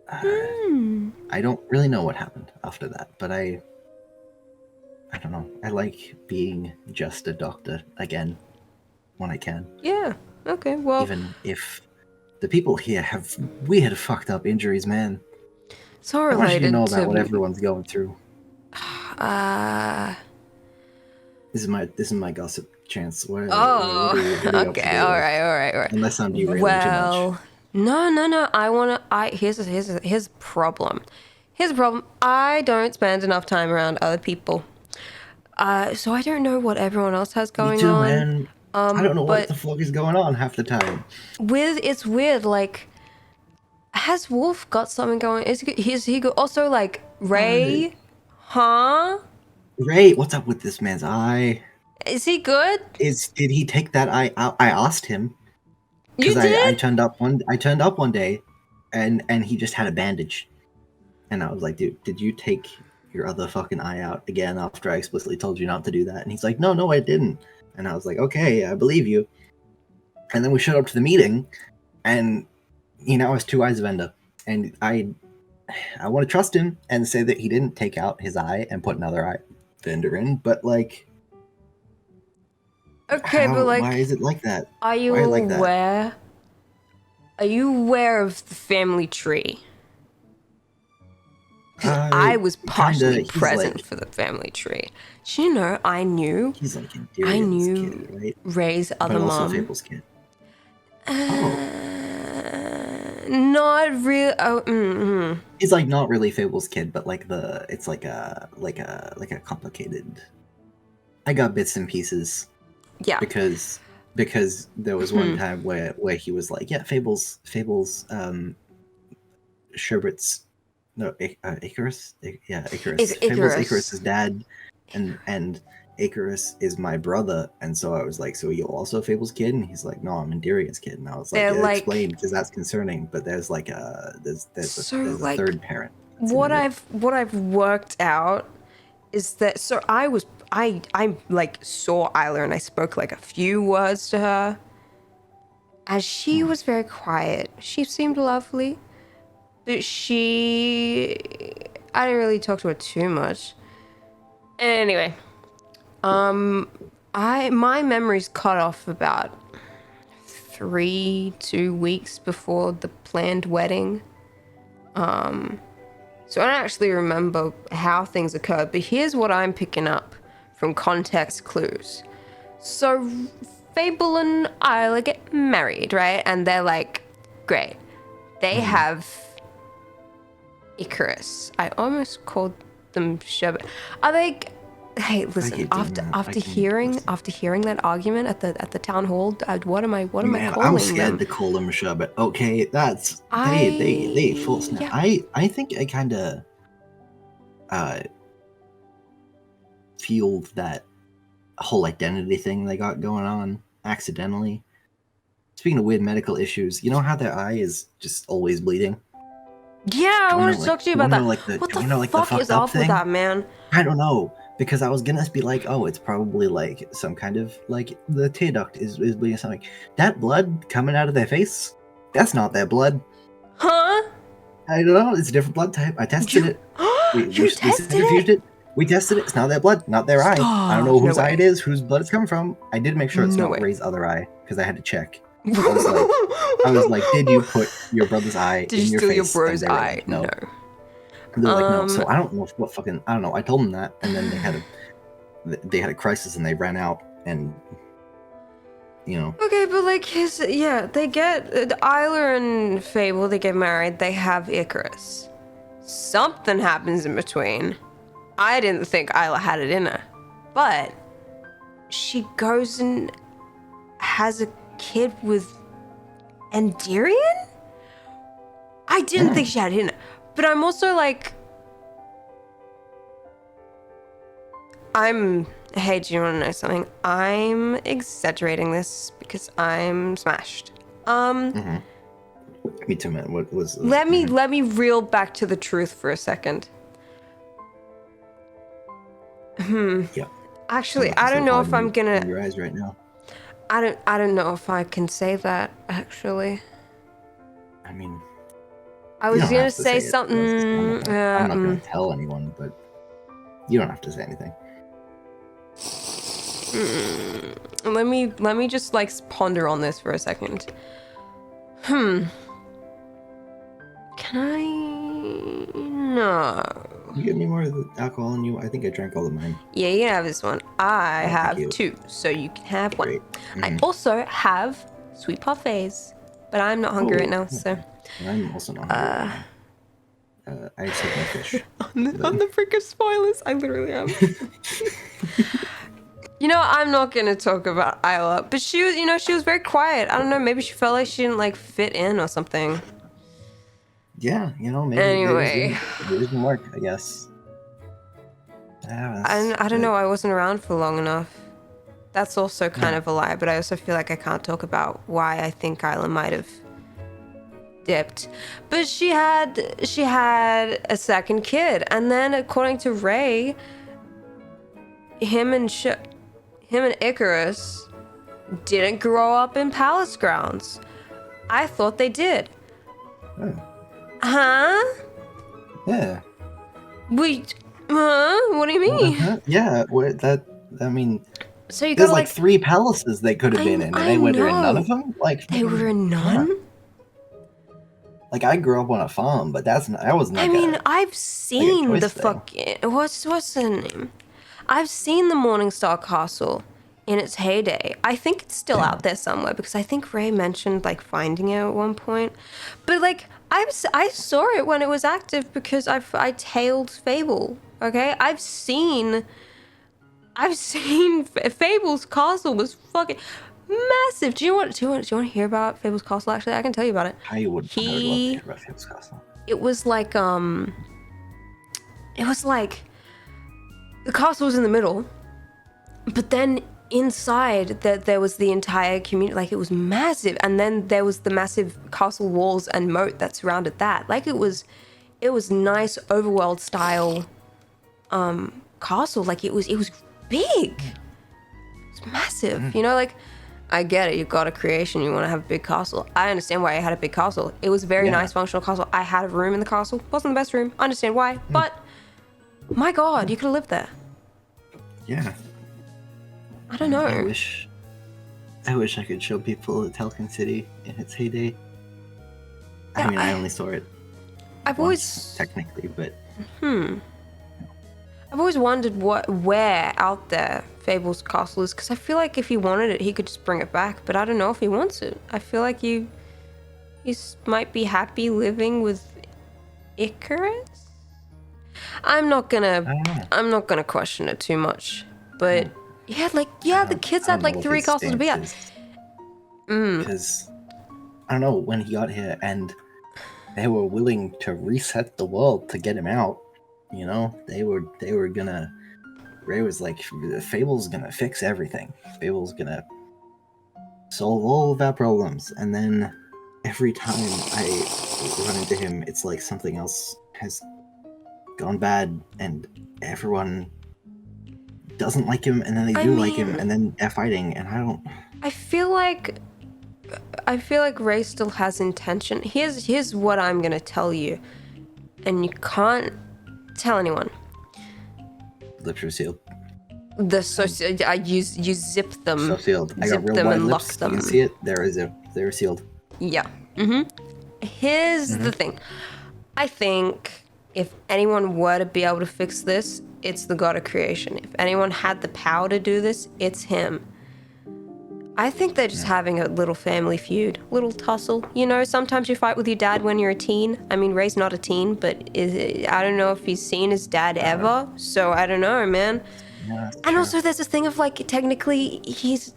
I don't really know what happened after that. But I don't know. I like being just a doctor again when I can. Yeah. Okay. Well, even if the people here have weird, fucked up injuries, man. It's all related I want you to know to about what everyone's going through. This is my gossip chance. What are you up okay. to? All right. Unless I'm derailing too much. No. Here's a problem. Here's a problem. I don't spend enough time around other people. So I don't know what everyone else has going Me too, on. Man. I don't know what the fuck is going on half the time. It's weird, like, has Wolf got something going? Is he also, like, Ray? Huh? Ray, what's up with this man's eye? Is he good? Did he take that eye out? I asked him. You did? I turned up one day, and he just had a bandage, and I was like, dude, did you take your other fucking eye out again after I explicitly told you not to do that? And he's like, no, I didn't. And I was like, okay, I believe you. And then we showed up to the meeting, and he now has two eyes of Ender. And I want to trust him and say that he didn't take out his eye and put another eye of Ender in, but like, okay, but like, why is it like that? Are you aware? Are you aware of the family tree? Because I was partially present for the family tree. Do you know, I knew kid, right? Ray's other but also mom. Fable's kid. Not real. Oh, He's like not really Fable's kid, but like it's like a complicated. I got bits and pieces. Yeah. Because there was one time where he was like, yeah, Fable's Sherbert's Icarus, Icarus. Fable's Icarus's dad, and Icarus is my brother, and so I was like, so you're also Fable's kid? And he's like, no, I'm Endiria's kid. And I was like, They're like, explain, because that's concerning. But there's like there's a third parent. What I've worked out is that I like saw Isla and I spoke like a few words to her, and she was very quiet. She seemed lovely, but I didn't really talk to her too much. Anyway, my memory's cut off about 2 weeks before the planned wedding. So I don't actually remember how things occurred, but here's what I'm picking up from context clues. So Fable and Isla get married, right? And they're like, great. They have Icarus. I almost called them Sherbet. Are they? Hey, listen. After hearing that argument at the town hall, what am I calling them? I'm scared to call them Sherbet. Okay, that's they full snap. Yeah. I think I kind of fueled that whole identity thing they got going on accidentally. Speaking of weird medical issues, you know how their eye is just always bleeding? Yeah, I want to talk to you about that. What the fuck is up with that, man? I don't know, because I was gonna be like, oh, it's probably like some kind of like the tear duct is bleeding something. That blood coming out of their face, that's not their blood. Huh? I don't know. It's a different blood type. I tested it. We centrifuged it. We tested it. It's not their blood, not their eye. I don't know whose eye it is, whose blood it's coming from. I did make sure it's not Ray's other eye, because I had to check. I was like, did you put your brother's eye in your face? Did you steal your bro's eye? Like, no. They're like, no. So I don't know I don't know. I told them that, and then they had a crisis and they ran out, and you know. Okay, but like they get Isla and Fable. They get married. They have Icarus. Something happens in between. I didn't think Isla had it in her, but she goes and has a kid with Endirian? I didn't think she had it in her, but I'm also like, hey, do you want to know something? I'm exaggerating this because I'm smashed. Me too, man. What was this? Let me reel back to the truth for a second. Yeah. Actually, I don't know if I'm gonna. Your eyes right now. I don't know if I can say that. Actually. I mean. I was gonna say something. I'm not gonna tell anyone, but you don't have to say anything. Let me just like ponder on this for a second. Can I? No. You get me more of the alcohol in you? I think I drank all of mine. Yeah, you can have this one. I have 2, so you can have one. Mm-hmm. I also have sweet parfaits, but I'm not hungry right now, so. I'm also not hungry. I just had my fish. on the brink of spoilers, I literally am. You know, I'm not gonna talk about Isla, but she was very quiet. I don't know, maybe she felt like she didn't like fit in or something. Yeah, maybe. Anyway, it didn't work, I guess. I don't know. I wasn't around for long enough. That's also kind of a lie, but I also feel like I can't talk about why I think Isla might have dipped. But she had a second kid, and then according to Ray, him and Icarus didn't grow up in palace grounds. I thought they did. Oh. Huh? Yeah. Wait. Huh? What do you mean? Yeah. I mean. So you there's got like 3 palaces they could have been in, and they were in none of them. Like they were in none. Yeah. Like I grew up on a farm, but that wasn't. Like I've seen the fucking what's the name? I've seen the Morningstar Castle in its heyday. I think it's still Yeah. out there somewhere because I think Ray mentioned like finding it at one point. But like I saw it when it was active because I tailed Fable. Okay, I've seen Fable's castle was fucking massive. Do you want to hear about Fable's castle? Actually, I can tell you about it. I would love to hear about Fable's Castle. It was like the castle was in the middle, but then inside there was the entire community. Like, it was massive, and then there was the massive castle walls and moat that surrounded that. Like, it was nice overworld style castle. Like, it was big. It's massive. You know, like, I get it. You've got a creation. You want to have a big castle. I understand why I had a big castle. It was a very nice, functional castle. I had a room in the castle. Wasn't the best room. I understand why. But, my God, you could have lived there. Yeah. I don't know. I wish I could show people the Telkin City in its heyday. Yeah, I mean, I only saw it I've once, technically, but... I've always wondered where out there Fable's castle is, because I feel like if he wanted it, he could just bring it back. But I don't know if he wants it. I feel like he might be happy living with Icarus. I'm not gonna question it too much. But the kids had like 3 castles to be at. Because I don't know, when he got here and they were willing to reset the world to get him out. You know, they were gonna. Ray was like, Fable's gonna fix everything. Fable's gonna solve all of our problems. And then every time I run into him, it's like something else has gone bad, and everyone doesn't like him, and then they do like him, and then they're fighting, and I don't. I feel like Ray still has intention. Here's what I'm gonna tell you, and you can't tell anyone. Lips are sealed. You zip them. So sealed. I Zip got real them wide and lips. lock them. You can see it. They're sealed. Yeah. Here's the thing. I think if anyone were to be able to fix this, it's the God of Creation. If anyone had the power to do this, it's him. I think they're just having a little family feud, little tussle. You know, sometimes you fight with your dad when you're a teen. I mean, Ray's not a teen, but I don't know if he's seen his dad ever. So I don't know, man. Yeah, and also there's this thing of like, technically he's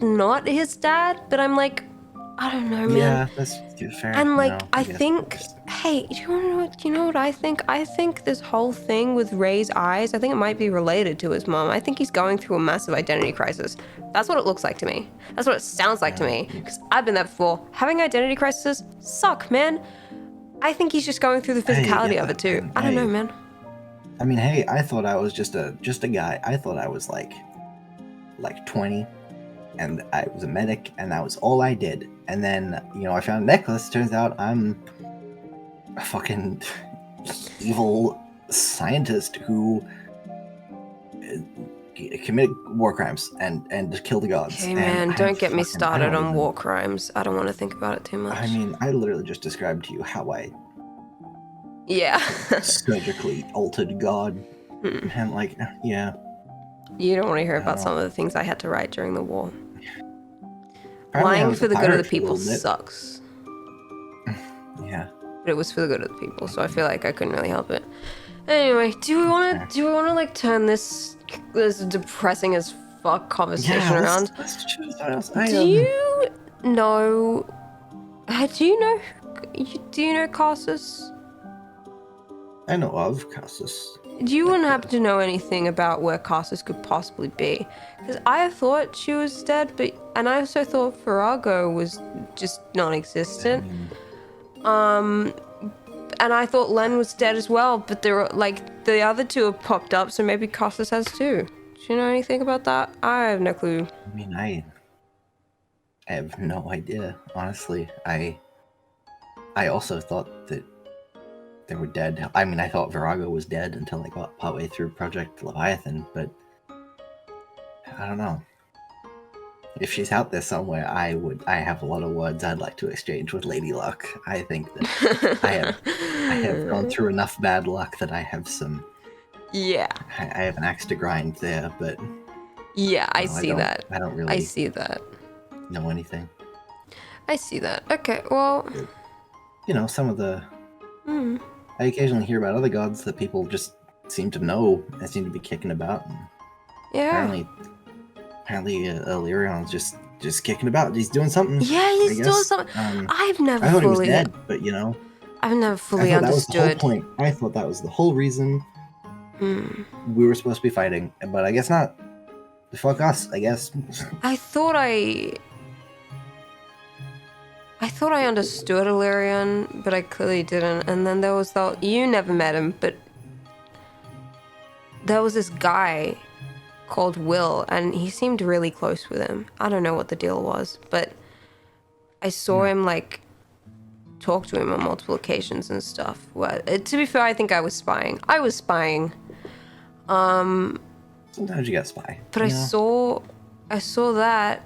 not his dad, but I'm like, I don't know, man. Yeah, that's fair. And like, No, I guess think, hey, do you know what I think? I think this whole thing with Ray's eyes, I think it might be related to his mom. I think he's going through a massive identity crisis. That's what it looks like to me. That's what it sounds like to me. Because I've been there before. Having identity crises suck, man. I think he's just going through the physicality of it too. Man. I don't know, man. I mean, hey, I thought I was just a guy. I thought I was like 20, and I was a medic, and that was all I did. And then, you know, I found a necklace. Turns out I'm a fucking evil scientist who committed war crimes and killed the gods. Okay, man, don't get me started on war crimes. I don't want to think about it too much. I mean, I literally just described to you how I surgically altered God. And like, yeah. You don't want to hear about some of the things I had to write during the war. Apparently Lying for the good of the for a people little bit. sucks. Yeah. But it was for the good of the people, so I feel like I couldn't really help it. Anyway, do we want to like turn this depressing as fuck conversation around? Let's choose what else. Do you know Cassus? I know of Cassus. You wouldn't happen to know anything about where Cassus could possibly be? Because I thought she was dead, and I also thought Virago was just non-existent. And I thought Len was dead as well, but there were like the other two have popped up, so maybe Cassus has too. Do you know anything about that? I have no clue. I mean, I have no idea, honestly. I also thought that they were dead. I mean, I thought Virago was dead until I got partway through Project Leviathan, but I don't know. If she's out there somewhere, I have a lot of words I'd like to exchange with Lady Luck. I think that I have gone through enough bad luck that I have some. Yeah. I have an axe to grind there, but Yeah, I No, see that. I don't I really see that. know anything. I see that. Okay, well. You know, some of the Hmm. I occasionally hear about other gods that people just seem to know and seem to be kicking about. And Yeah. apparently, Ilyrion's just kicking about. He's doing something. Yeah, I he's doing guess. something. Um, I've never I thought he was fully. dead, but you know, I've never I fully thought that was the whole understood. point. I thought that was the whole reason Hmm. we were supposed to be fighting, but I guess not. Fuck us, I guess. I thought I understood Illyrian, but I clearly didn't. And then there was you never met him, but there was this guy called Will, and he seemed really close with him. I don't know what the deal was, but I saw him like talk to him on multiple occasions and stuff. Well, to be fair, I think I was spying. Sometimes you gotta spy. But you know? I saw that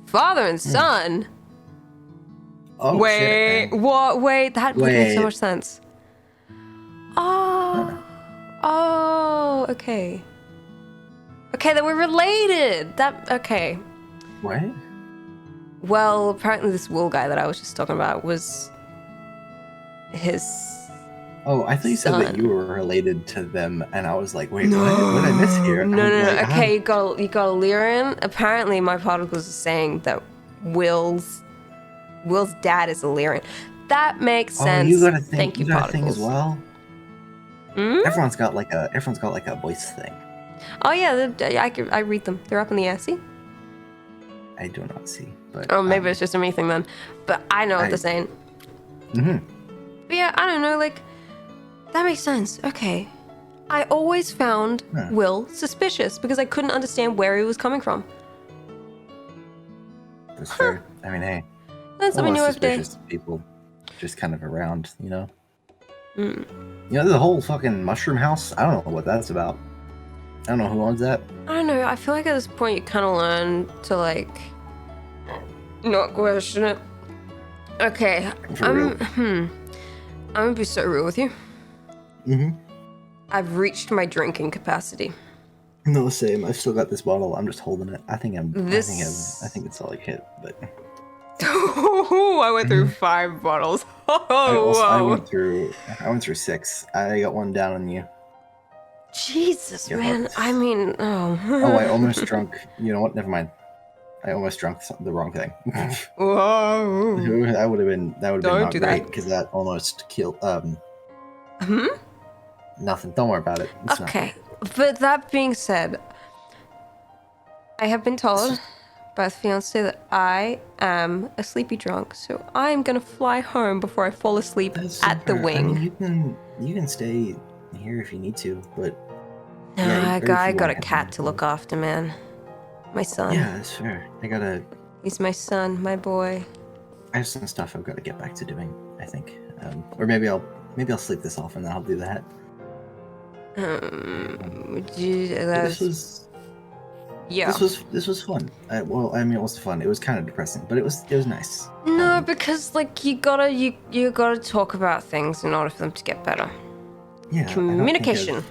father and son. Oh Wait, shit! Man. what? Wait, that would make so Wait. much sense. Oh, oh, okay. Okay, then we're related. Okay. What? Well, apparently this Will guy that I was just talking about was his. Oh, I thought you said that son. you were related to them, and I was like, wait, what did I miss here? No. Like, Okay, you got Illyrian. Apparently, my particles are saying that Will's dad is Illyrian. That makes sense. Oh, you got a thing. Thank you, got particles. a thing as well. Hmm? Everyone's got like a voice thing. Oh yeah, I read them. They're up in the air. See? I do not see, but Oh, maybe it's just a me thing then. But I know what they're saying. Mm-hmm. But yeah, I don't know. Like, that makes sense. Okay. I always found Will suspicious because I couldn't understand where he was coming from. That's fair. I mean, hey, That's something new every day. suspicious people just kind of around, you know. Mm. You know, there's a whole fucking mushroom house. I don't know what that's about. I don't know who owns that. I don't know. I feel like at this point you kind of learn to like not question it. Okay, For real. I'm gonna be so real with you. Mm-hmm. I've reached my drinking capacity. No, same. I've still got this bottle. I'm just holding it. I think This- I think it's all I hit, but I went through 5 bottles. I went through 6. I got one down on you. Jesus, Get man. hooked. I mean, oh. Oh, I almost drunk. You know what? Never mind. I almost drunk the wrong thing. Whoa. that would have been Don't not do great that. because that almost killed. Hmm? Nothing. Don't worry about it. It's Okay. But that being said, I have been told by the fiance that I am a sleepy drunk, so I am gonna fly home before I fall asleep at the wing. I mean, you can stay here if you need to, but No, yeah, I got a cat to look after, man. My son. Yeah, that's fair. He's my son, my boy. I have some stuff I've got to get back to doing. I think, or maybe I'll sleep this off and then I'll do that. This was yeah. This was fun. Well, I mean, it was fun. It was kind of depressing, but it was nice. No, because like you gotta talk about things in order for them to get better. Yeah, Communication.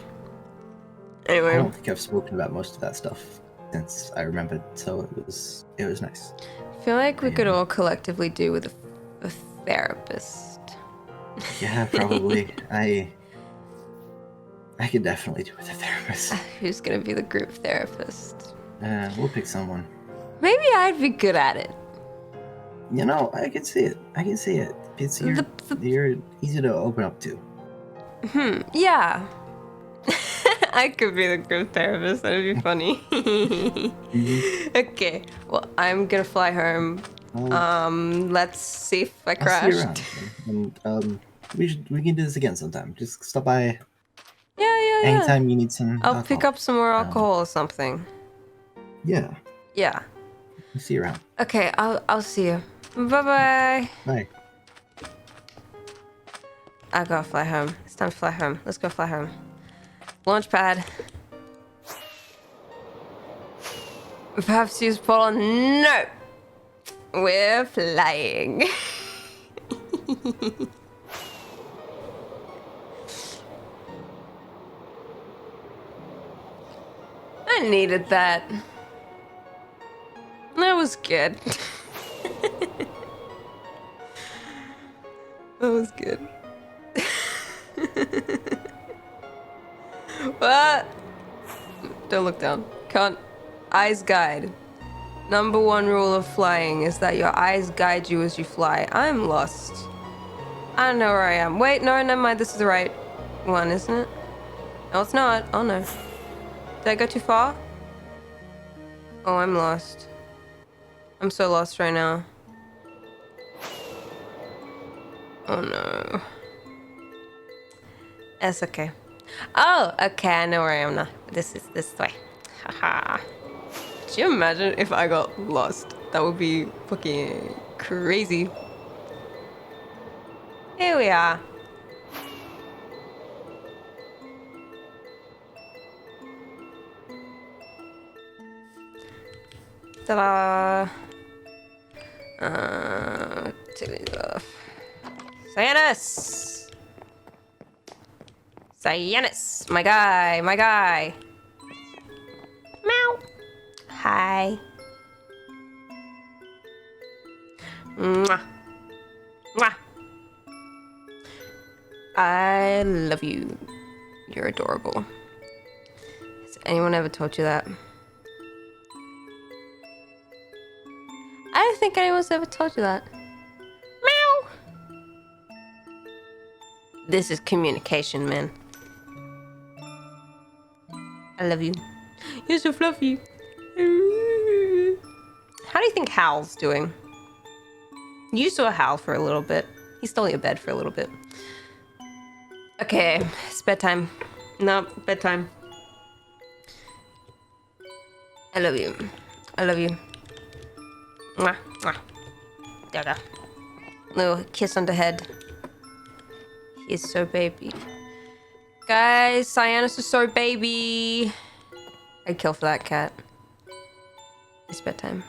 Anyway, I don't think I've spoken about most of that stuff since I remembered, so it was nice. I feel like we could all collectively do with a therapist. Yeah, probably. I could definitely do with a therapist. Who's gonna be the group therapist? We'll pick someone. Maybe I'd be good at it. You know, I can see it. It's you're easy to open up to. Yeah. I could be the group therapist. That'd be funny. Okay. Well, I'm gonna fly home. Let's see if I crashed. I'll see you around. And we can do this again sometime. Just stop by. Yeah. Anytime you need some. I'll pick up some more alcohol or something. Yeah. Yeah. I'll see you around. Okay. I'll see you. Bye. Bye. I gotta fly home. It's time to fly home. Let's go fly home. Launch pad. Perhaps use Paul. No! We're flying. I needed that. That was good. That was good. What? Don't look down. Can't. Eyes guide. Number one rule of flying is that your eyes guide you as you fly. I'm lost. I don't know where I am. Wait, no, never mind. This is the right one, isn't it? No, it's not. Oh, no. Did I go too far? Oh, I'm lost. I'm so lost right now. Oh, no. That's okay. Oh, okay. I know where I am now. This is this way. Haha. Could you imagine if I got lost? That would be fucking crazy. Here we are. Ta-da! Take these off. Cyanus! Cyanus! My guy! My guy! Meow! Hi. Mwah. Mwah. I love you. You're adorable. Has anyone ever told you that? I don't think anyone's ever told you that. Meow. This is communication, man. I love you. You're so fluffy. How do you think Hal's doing? You saw Hal for a little bit. He stole your bed for a little bit. Okay, it's bedtime. No, bedtime. I love you. I love you. Mwah, mwah. There. Little kiss on the head. He is so baby. Guys, Cyanus is so baby. I'd kill for that cat. It's bedtime.